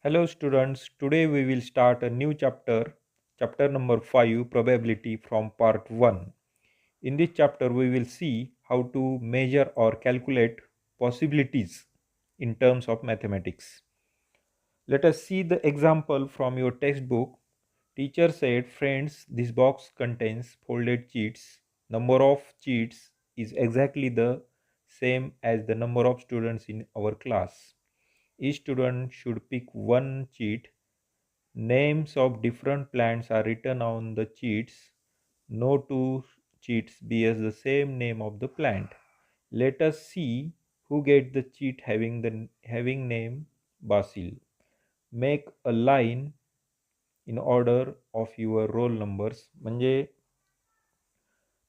Hello students, today we will start a new chapter number 5, probability from part 1. In this chapter we will see how to measure or calculate possibilities in terms of mathematics. Let us see the example from your textbook. Teacher said, friends, this box contains folded cheats. Number of cheats is exactly the same as the number of students in our class. Each student should pick one cheat. Names of different plants are written on the cheats. No two cheats bears the same name of the plant. Let us see who gets the cheat having name Basil. Make a line in order of your roll numbers. म्हणजे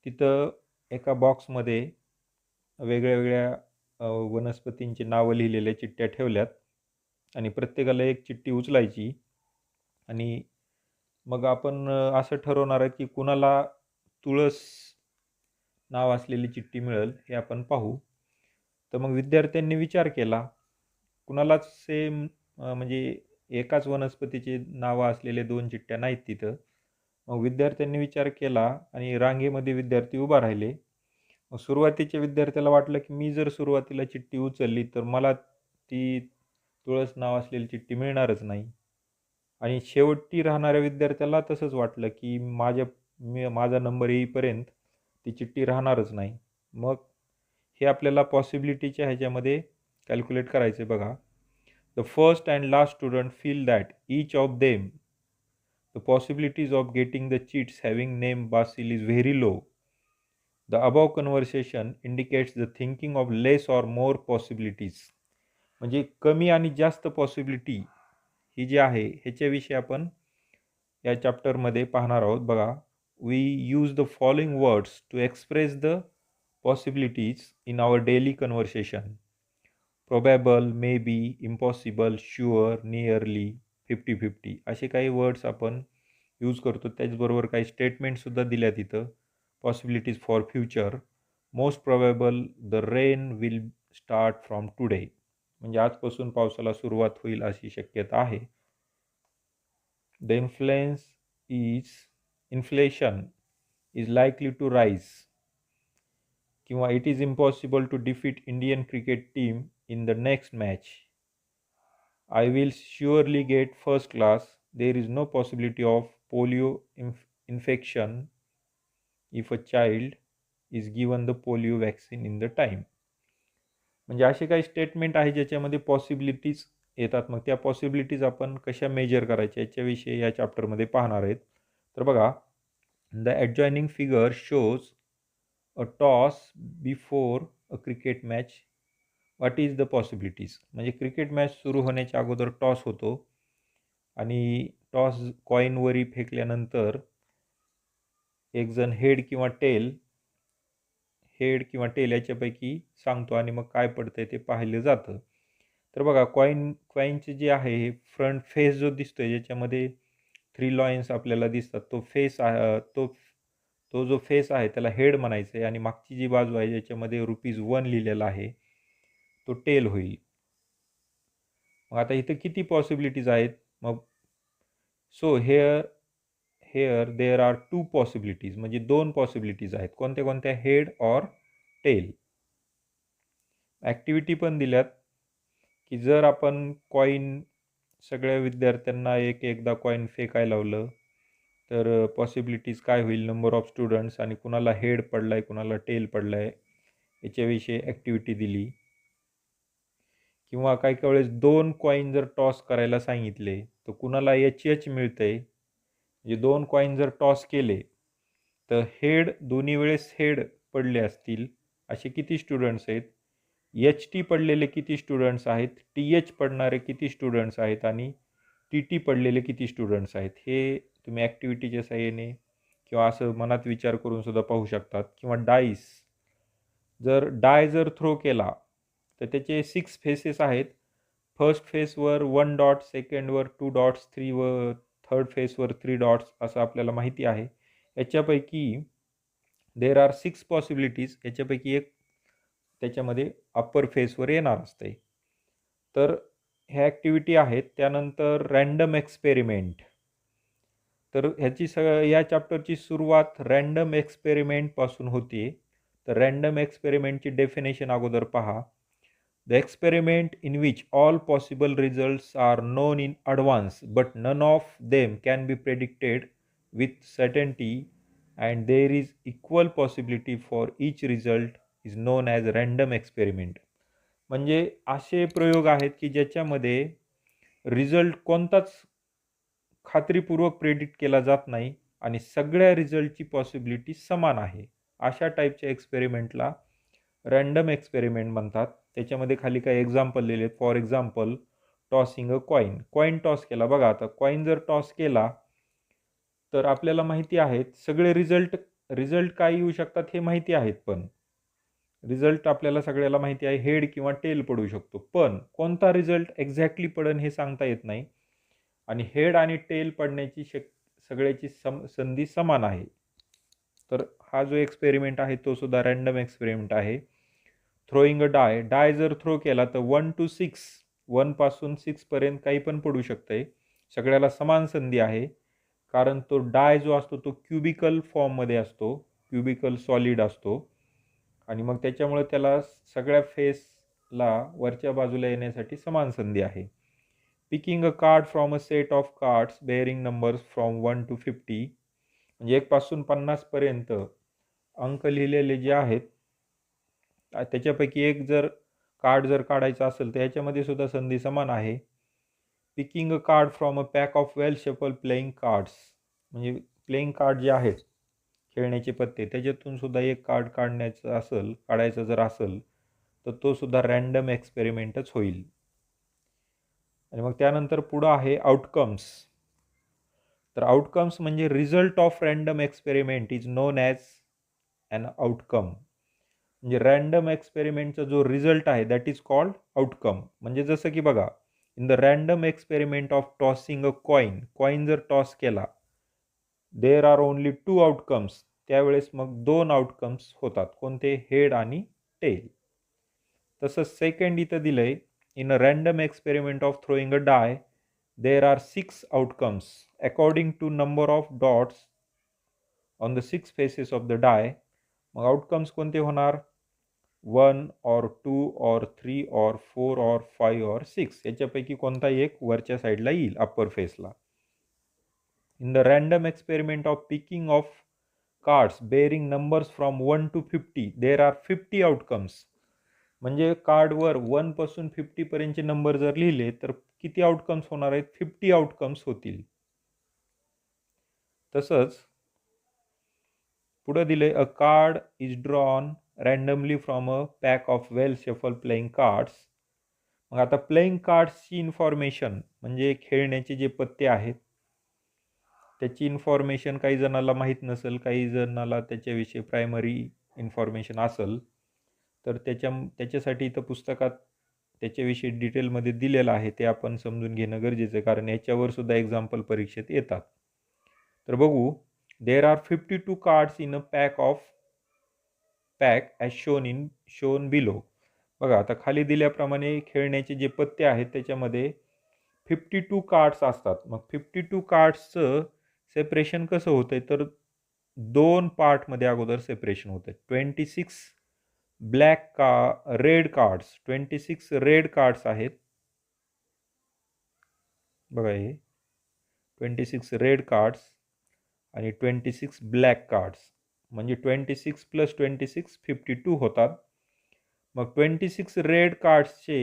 तिथं एका बॉक्समध्ये वेगळ्या वेगळ्या वनस्पतींची नावं लिहिलेल्या चिठ्ठ्या ठेवल्यात आणि प्रत्येकाला एक चिठ्ठी उचलायची आणि मग आपण असं ठरवणार आहे की कुणाला तुळस नाव असलेली चिठ्ठी मिळेल हे आपण पाहू. तर मग विद्यार्थ्यांनी विचार केला, कुणालाच सेम म्हणजे एकाच वनस्पतीचे नावं असलेले 2 चिठ्ठ्या नाहीत तिथं. मग विद्यार्थ्यांनी विचार केला आणि रांगेमध्ये विद्यार्थी उभा राहिले. मग सुरुवातीच्या विद्यार्थ्याला वाटलं की मी जर सुरुवातीला चिठ्ठी उचलली तर मला ती तुळस नाव असलेली चिठ्ठी मिळणारच नाही. आणि शेवटी राहणाऱ्या विद्यार्थ्याला तसंच वाटलं की माझा नंबर येईपर्यंत ती चिठ्ठी राहणारच नाही. मग हे आपल्याला पॉसिबिलिटीच्या ह्याच्यामध्ये कॅल्क्युलेट करायचे बघा. The first and last student feel that each of them the possibilities of getting the cheats having name Basil is very low. The above conversation indicates the thinking of less or more possibilities. म्हणजे कमी आणि जास्त possibility ही जी आहे ह्याच्याविषयी आपण या चॅप्टरमध्ये पाहणार आहोत. बघा, we use the following words to express the possibilities in our daily conversation. Probable, may be, impossible, sure, nearly, 50-50 असे काही वर्ड्स आपण यूज करतो. त्याचबरोबर काही स्टेटमेंटसुद्धा दिल्या तिथं. Possibilities for future. Most probable the rain will start from today. म्हणजे आजपासून पावसाला सुरुवात होईल अशी शक्यता आहे. The inflation is likely to rise. किंवा it is impossible to defeat Indian cricket team in the next match. I will surely get first class. There is no possibility of polio infection if a child is given the polio vaccine in the time. म्हणजे असे काही statement आहे ज्याच्यामध्ये possibilities येतात. मग त्या possibilities आपण कशा मेजर करायच्या याच्याविषयी या चॅप्टरमध्ये पाहणार आहेत. तर बघा, the adjoining figure shows a toss before a cricket match. What is the possibilities. म्हणजे क्रिकेट मॅच सुरू होण्याच्या अगोदर टॉस होतो आणि टॉस कॉईनवरी फेकल्यानंतर एक जण हेड किंवा टेल याच्यापैकी सांगतो आणि मग काय पडतंय ते पाहिलं जातं. तर बघा, कॉईनचे जे आहे हे फ्रंट फेस जो दिसतोय ज्याच्यामध्ये 3 लॉईन्स आपल्याला दिसतात, तो फेस आहे. तो जो फेस आहे त्याला हेड म्हणायचं आहे आणि मागची जी बाजू आहे ज्याच्यामध्ये ₹1 लिहिलेला आहे तो टेल होईल. मग आता इथं किती पॉसिबिलिटीज आहेत. मग so here there are 2 possibilities. म्हणजे 2 पॉसिबिलिटीज आहेत. कोणत्या कोणत्या? Head or tail. ॲक्टिव्हिटी पण दिल्यात की जर आपण कॉईन सगळ्या विद्यार्थ्यांना एकदा कॉईन फेकायला लावलं तर पॉसिबिलिटीज काय होईल. नंबर ऑफ स्टुडंट्स आणि कुणाला हेड पडला आहे कुणाला टेल पडला आहे याच्याविषयी ॲक्टिव्हिटी दिली. किंवा काही काही वेळेस 2 कॉईन जर टॉस करायला सांगितले तर कुणाला एच मिळतं आहे. म्हणजे 2 कॉईन जर टॉस केले तर दोन्ही वेळेस हेड पडले असतील असे किती स्टुडंट्स आहेत. टी पडलेले किती स्टुडंट्स आहेत. एच पडणारे किती स्टुडंट्स आहेत आणि टी पडलेले किती स्टुडंट्स आहेत. हे तुम्ही ॲक्टिव्हिटीच्या साहाय्याने किंवा असं मनात विचार करून सुद्धा पाहू शकतात. किंवा जर थ्रो केला तर त्याचे 6 फेसेस आहेत. फर्स्ट फेसवर 1 डॉट, सेकंडवर 2 डॉट्स, थर्ड फेसवर 3 डॉट्स असं आपल्याला माहिती आहे. याच्यापैकी देर आर 6 पॉसिबिलिटीज. याच्यापैकी एक त्याच्यामध्ये अप्पर फेसवर येणार असते. तर ह्या ॲक्टिव्हिटी आहेत. त्यानंतर रँडम एक्सपेरिमेंट. तर ह्याची या चॅप्टरची सुरुवात रँडम एक्सपेरिमेंटपासून होते. तर रँडम एक्सपेरिमेंटची डेफिनेशन अगोदर पहा. The experiment in which all possible results are known in advance but none of them can be predicted with certainty and there is equal possibility for each result is known as random experiment. म्हणजे असे प्रयोग आहेत की ज्याच्यामध्ये result कोणताच खात्रीपूर्वक predict केला जात नाही आणि सगळ्या रिझल्टची पॉसिबिलिटी समान आहे. अशा टाईपच्या एक्सपेरिमेंटला रँडम एक्सपेरिमेंट म्हणतात. त्याच्यामध्ये खाली काही एक्झाम्पल लिहिले. For example tossing a coin. Coin toss केला. बघा आता कॉईन जर टॉस केला तर आपल्याला माहिती आहेत सगळे रिझल्ट काय येऊ शकतात हे माहिती आहेत. पण रिझल्ट आपल्याला सगळ्याला माहिती आहे हेड किंवा टेल पडू शकतो. पण कोणता रिझल्ट एक्झॅक्टली पडेल हे सांगता येत नाही आणि हेड आणि टेल पडण्याची सगळ्याची संधी समान आहे. तर हा जो एक्सपेरिमेंट आहे तो सुद्धा रँडम एक्सपेरिमेंट आहे. थ्रोईंग अ डाय जर थ्रो केला तर 1 to 6 1 पासून 6 पर्यंत काही पण पडू शकतंय. सगळ्याला समान संधी आहे कारण तो डाय जो असतो तो क्युबिकल फॉर्ममध्ये असतो. क्युबिकल सॉलिड असतो आणि मग त्याच्यामुळे त्याला सगळ्या फेसला वरच्या बाजूला येण्यासाठी समान संधी आहे. Picking a card from a set of cards bearing numbers from 1 to 50 म्हणजे 1 पासून 50 पर्यंत अंक लिहिलेले जे आहेत त्याच्यापैकी एक जर कार्ड जर काढायचं असेल तर याच्यामध्ये सुद्धा संधी समान आहे. Picking a card from a pack of well shuffle playing cards म्हणजे प्लेइंग कार्ड जे आहेत खेळण्याचे पत्ते त्याच्यातून सुद्धा एक कार्ड काढायचं जर असेल तर तो सुद्धा रँडम एक्सपेरिमेंटच होईल. आणि मग त्यानंतर पुढं आहे आउटकम्स. तर आउटकम्स म्हणजे result of random experiment is known as an outcome. म्हणजे रँडम एक्सपेरिमेंटचा जो रिझल्ट आहे दॅट इज कॉल्ड आउटकम. म्हणजे जसं की बघा in the random experiment of tossing a coin जर टॉस केला देर आर ओनली 2 आउटकम्स. त्यावेळेस मग 2 आउटकम्स होतात. कोणते? हेड आणि टेल. तसंच सेकंड इथं दिलंय in a random experiment of throwing a die there are 6 outcomes according to number of dots on the 6 faces of the die. मग आउटकम्स कोणते होणार? 1 or 2 or 3 or 4 or 5 or 6 याच्यापैकी कोणताही एक वरच्या साईडला येईल अप्पर फेसला. In the random experiment of picking of cards bearing numbers from 1 to 50 there are 50 outcomes. म्हणजे कार्डवर 1 पासून 50 पर्यंतचे नंबर जर लिहिले तर किती आउटकम्स होणार आहेत? 50 आउटकम्स होतील. तसंच पुढे दिले अ card is drawn randomly from a pack of well shuffle playing cards. मग आता प्लेइंग कार्ड्सची इन्फॉर्मेशन म्हणजे खेळण्याचे जे पत्ते आहेत त्याची इन्फॉर्मेशन काही जणाला माहीत नसेल, काही जणाला त्याच्याविषयी प्रायमरी इन्फॉर्मेशन असेल तर त्याच्यासाठी इथं पुस्तकात त्याच्याविषयी डिटेलमध्ये दिलेलं आहे. ते आपण समजून घेणं गरजेचं आहे कारण याच्यावर सुद्धा एक्झाम्पल परीक्षेत येतात. तर बघू. There are 52 cards in a pack as shown below. बघा आता खाली दिल्याप्रमाणे खेळण्याचे जे पत्ते आहेत त्याच्यामध्ये 52 कार्ड्स असतात. मग 52 कार्ड्सचं सेपरेशन कसं होतंय तर 2 पार्टमध्ये अगोदर सेपरेशन होतंय. 26 रेड कार्ड्स 26 रेड कार्ड्स आहेत. बघा हे 26 रेड कार्ड्स आणि 26 ब्लॅक कार्ड्स म्हणजे 26 + 26 52 होतात. मग 26 रेड कार्ड्सचे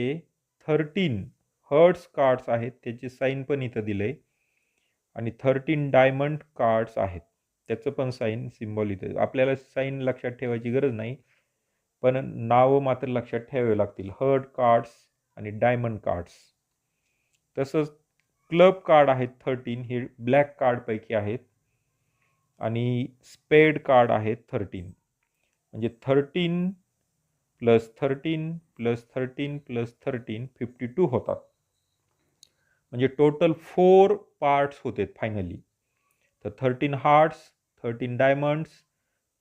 13 हर्ट्स कार्ड्स आहेत. त्याचे साईन पण इथं दिलंय आणि 13 डायमंड कार्ड्स आहेत. त्याचं पण साईन सिम्बॉल इथं. आपल्याला साईन लक्षात ठेवायची गरज नाही पण नावं मात्र लक्षात ठेवावे लागतील. हर्ट कार्ड्स आणि डायमंड कार्ड्स. तसंच क्लब कार्ड आहेत 13 हे ब्लॅक कार्डपैकी आहेत आणि स्पेड कार्ड आहेत 13. म्हणजे 13 + 13 + 13 + 13 52 होतात. म्हणजे टोटल 4 पार्ट्स होते फायनली. तर 13 हार्ट्स, 13 डायमंड्स,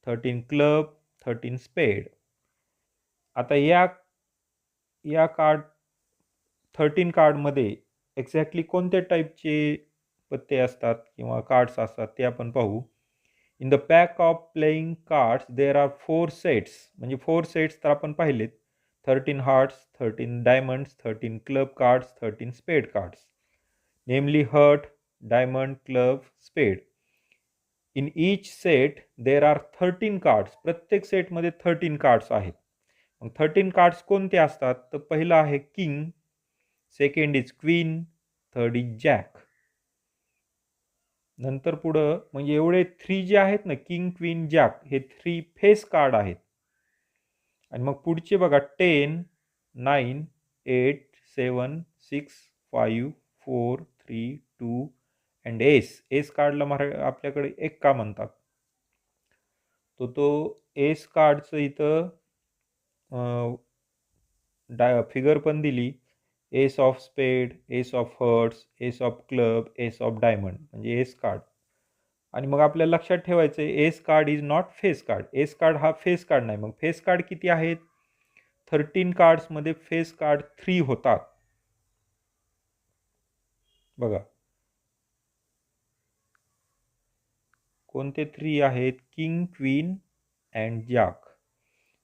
13 क्लब, 13 स्पेड. आता या कार्ड 13 कार्डमध्ये एक्झॅक्टली कोणत्या टाईपचे पत्ते असतात किंवा कार्ड्स असतात ते आपण पाहू. In the pack of playing cards there are 4 sets, म्हणजे 4 सेट्स तर आपण पाहिलेत. 13 हार्ट्स, 13 डायमंड्स, 13 क्लब कार्ड्स, 13 स्पेड कार्ड्स. नेमली हर्ट, डायमंड, क्लब, स्पेड. In each set there are 13 cards. प्रत्येक सेटमध्ये 13 कार्ड्स आहेत. मग 13 कार्ड्स कोणते असतात? तर पहिलं आहे king, second is queen, third is jack. नंतर पुढं म्हणजे एवढे 3 जे आहेत ना, किंग, क्वीन, जॅक, हे 3 फेस कार्ड आहेत. आणि मग पुढचे बघा 10, 9, 8, 7, 6, 5, 4, 3, 2 अँड एस. एस कार्डला आपल्याकडे एक का म्हणतात? तो एस कार्डचं इथं फिगर पण दिली. Ace of spade, ace of hearts, ace of club, ace of diamond, म्हणजे एस कार्ड. आणि मग आपल्याला लक्षात ठेवायचं आहे ace card is not face card. Ace card हा फेस कार्ड नाही. मग फेस कार्ड किती आहेत? 13 कार्ड्समध्ये फेस कार्ड 3 होतात. बघा कोणते 3 आहेत? King, queen and jack.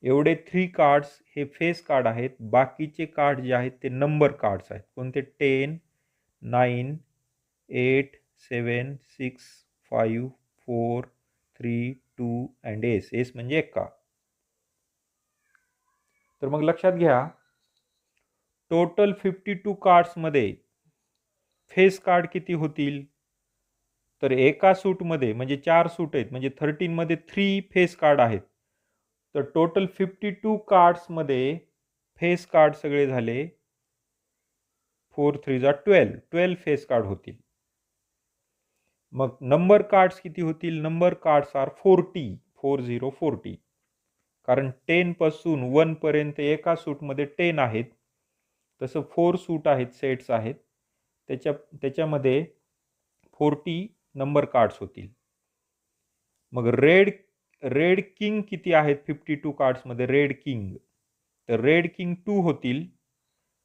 एवढे 3 कार्ड्स हे फेस कार्ड आहेत. बाकीचे कार्ड जे आहेत ते नंबर कार्ड्स आहेत. कोणते? 10, 9, 8, 7, 6, 5, 4, 3, 2 अँड एस. एस म्हणजे एक्का. तर मग लक्षात घ्या, टोटल 52 कार्ड्समध्ये फेस कार्ड किती होतील? तर एका सूटमध्ये म्हणजे 4 सूट आहेत, म्हणजे 13 मध्ये 3 फेस कार्ड आहेत. तर टोटल 52 कार्ड्समध्ये फेस कार्ड सगळे झाले 4 3 जा 12 फेस कार्ड होतील. मग नंबर कार्ड्स किती होतील? Number cards are 40. कारण 10 पासून 1 पर्यंत एका सूटमध्ये 10 आहेत. तसं 4 सूट आहेत, सेट्स आहेत, त्याच्यामध्ये 40 नंबर कार्ड्स होतील. मग रेड किंग किती आहेत 52 कार्ड्समध्ये? रेड किंग, तर रेड किंग 2 होतील.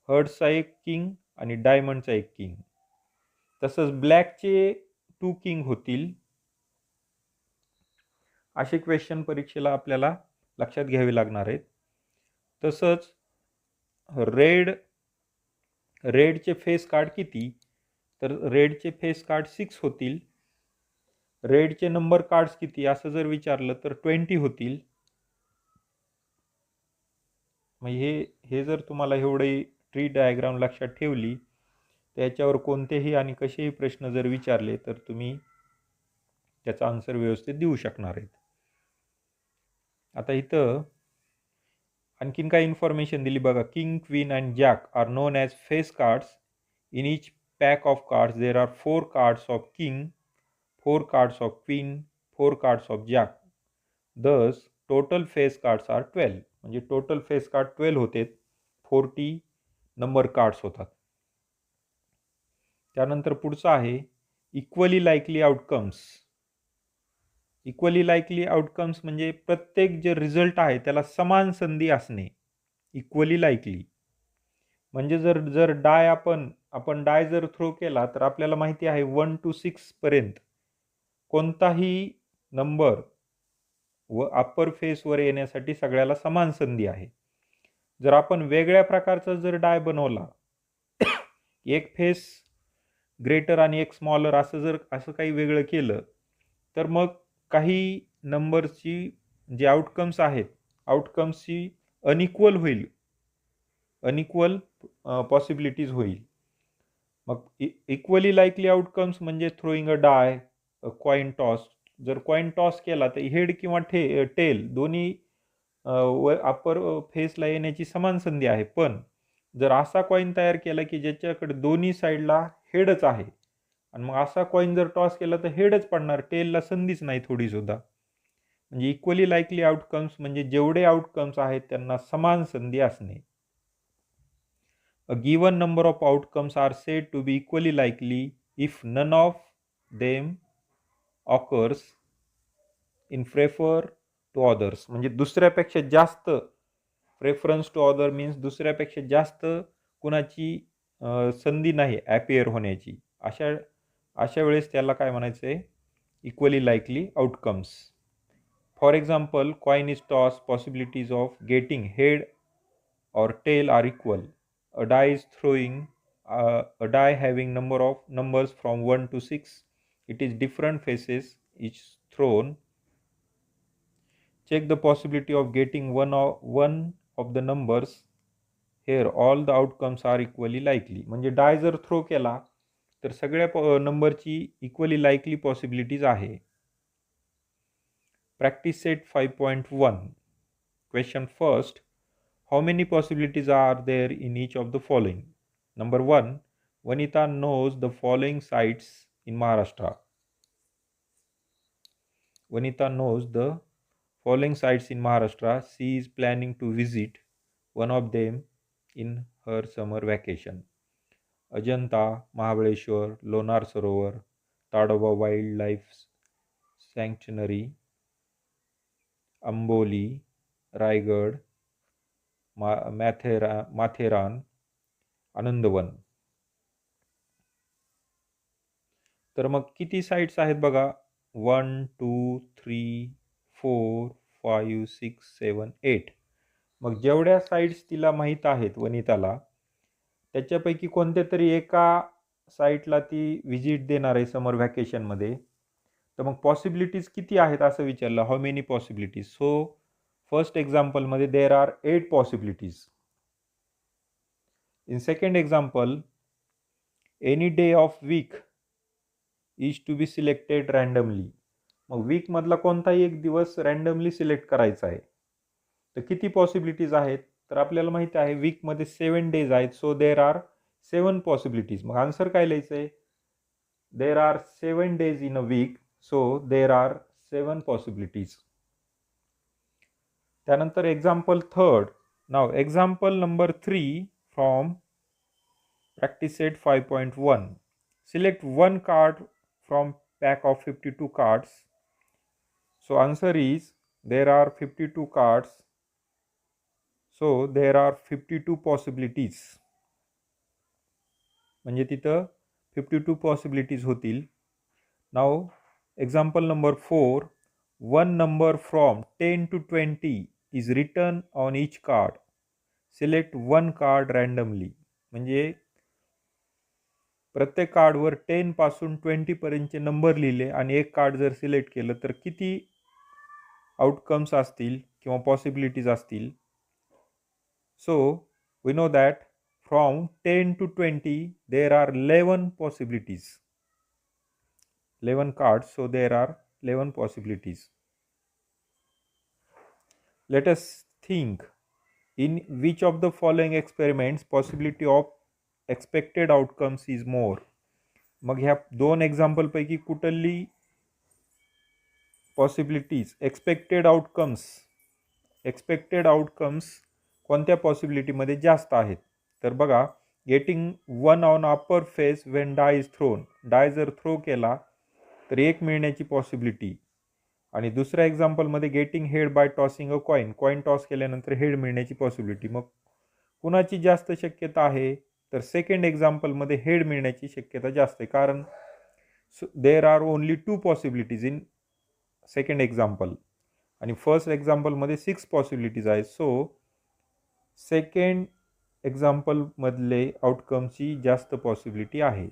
हर्ट्सचा एक किंग आणि डायमंडचा एक किंग. तसंच ब्लॅकचे 2 किंग होतील. असे क्वेश्चन परीक्षेला आपल्याला लक्षात घ्यावे लागणार आहेत. तसंच रेडचे फेस कार्ड किती? तर रेडचे फेस कार्ड 6 होतील. रेडचे नंबर कार्ड्स किती असं जर विचारलं तर 20 होतील. म्हणजे हे जर तुम्हाला एवढी ट्री डायग्राम लक्षात ठेवली, त्याच्यावर कोणतेही आणि कसेही प्रश्न जर विचारले तर तुम्ही त्याचा आन्सर व्यवस्थित देऊ शकणार आहेत. आता इथं आणखीन काही इन्फॉर्मेशन दिली बघा. King, queen and jack are known as face cards. In each pack of cards there are 4 cards of king, 4 cards of queen, 4 cards of jack. Thus total face cards are 12. म्हणजे total face card 12 होते. 40 number cards होतात. त्यानंतर पुढचं आहे equally likely outcomes. Equally likely outcomes म्हणजे प्रत्येक जे result आहे त्याला समान संधी असणे. इक्वली लाईकली म्हणजे जर डाय आपण डाय जर थ्रो केला तर आपल्याला माहिती आहे 1 to 6 पर्यंत कोणताही नंबर व अप्पर फेसवर येण्यासाठी सगळ्याला समान संधी आहे. जर आपण वेगळ्या प्रकारचा जर डाय बनवला, एक फेस ग्रेटर आणि एक स्मॉलर असं काही वेगळं केलं, तर मग काही नंबरची जे आउटकम्स आहेत, आउटकम्सची अनइक्वल पॉसिबिलिटीज होईल. मग इक्वली लाईकली आउटकम्स म्हणजे throwing a dye, coin toss. जर कॉइन टॉस केला तर हेड किंवा टेल दोन्ही अप्पर फेसला येण्याची समान संधी आहे. पण जर असा कॉइन तयार केला की ज्याच्याकडे दोन्ही साईडला हेडच आहे आणि मग असा कॉइन जर टॉस केला तर हेडच पडणार, टेलला संधीच नाही थोडी सुद्धा. म्हणजे इक्वली लाईकली आउटकम्स म्हणजे जेवढे आउटकम्स आहेत त्यांना समान संधी असणे. A given number of outcomes are said to be equally likely if none of them occurs in prefer to others. म्हणजे दुसऱ्यापेक्षा जास्त, प्रेफरन्स टू अदर मीन्स दुसऱ्यापेक्षा जास्त कुणाची संधी नाही ॲपियर होण्याची. अशा वेळेस त्याला काय म्हणायचं आहे, equally likely outcomes. For example, coin is toss, possibilities of getting head or tail are equal. A die is throwing a die having number of numbers from 1 to 6. It is different faces each thrown. Check the possibility of getting one of the numbers. Here all the outcomes are equally likely. म्हणजे डाय जर throw केला तर सगळ्या नंबरची equally likely possibilities आहे. Practice set 5.1. Question first. How many possibilities are there in each of the following? Number 1. Vanita knows the following sites in Maharashtra. Vanita knows the following sites in Maharashtra. She is planning to visit one of them in her summer vacation. Ajanta, Mahabaleshwar, Lonar Sarovar, Tadoba Wildlife Sanctuary, Amboli, Raigad, Matheran, Anandwan. तर मग किती sites आहेत बघा, 1 2 3 4 5 6 7 8. मग जेवढ्या sites तिला माहीत आहेत वनिताला, त्याच्यापैकी कोणत्या तरी एका साईटला ती व्हिजिट देणार आहे समर व्हॅकेशनमध्ये. तर मग पॉसिबिलिटीज किती आहेत असं विचारलं, how many possibilities. So first एक्झाम्पलमध्ये there are 8 possibilities. In second example, any day of week is to be selected randomly. मग वीक मधला कोणताही एक दिवस रँडमली सिलेक्ट करायचा आहे. तर किती पॉसिबिलिटीज आहेत, तर आपल्याला माहिती आहे वीकमध्ये 7 डेज आहेत. So there are 7 possibilities. मग आन्सर काय लिहायचं आहे, there are 7 days in a week. So there are 7 possibilities. त्यानंतर एक्झाम्पल थर्ड. नाव example number 3 from practice set 5.1. Select one card from pack of 52 cards. So answer is there are 52 cards. So there are 52 possibilities. म्हणजे तिथं 52 possibilities होतील. Now example number 4. One number from 10 to 20 is written on each card. Select one card randomly. म्हणजे प्रत्येक कार्डवर 10 पासून 20 पर्यंतचे number लिहिले आणि एक कार्ड जर सिलेक्ट केलं तर किती आउटकम्स असतील किंवा पॉसिबिलिटीज असतील. So we know that from 10 to 20 there are 11 possibilities. 11 cards. So there are 11 possibilities. Let us think. In which of the following experiments possibility of expected outcomes is more? मग ह्या दोन example पैकी कुठली possibilities expected outcomes कोणत्या पॉसिबिलिटीमध्ये जास्त आहेत. तर बघा, getting one on upper face when die is thrown. Die जर थ्रो केला तर 1 मिळण्याची पॉसिबिलिटी. आणि दुसऱ्या एक्झाम्पलमध्ये getting head by tossing a coin toss केल्यानंतर हेड मिळण्याची पॉसिबिलिटी. मग कुणाची जास्त शक्यता आहे, तर सेकंड एक्झाम्पलमध्ये हेड मिळण्याची शक्यता जास्त आहे. कारण there are only 2 possibilities in second example आणि फर्स्ट एक्झाम्पलमध्ये 6 पॉसिबिलिटीज आहेत. सो सेकंड एक्झाम्पलमधले आउटकमची जास्त पॉसिबिलिटी आहे.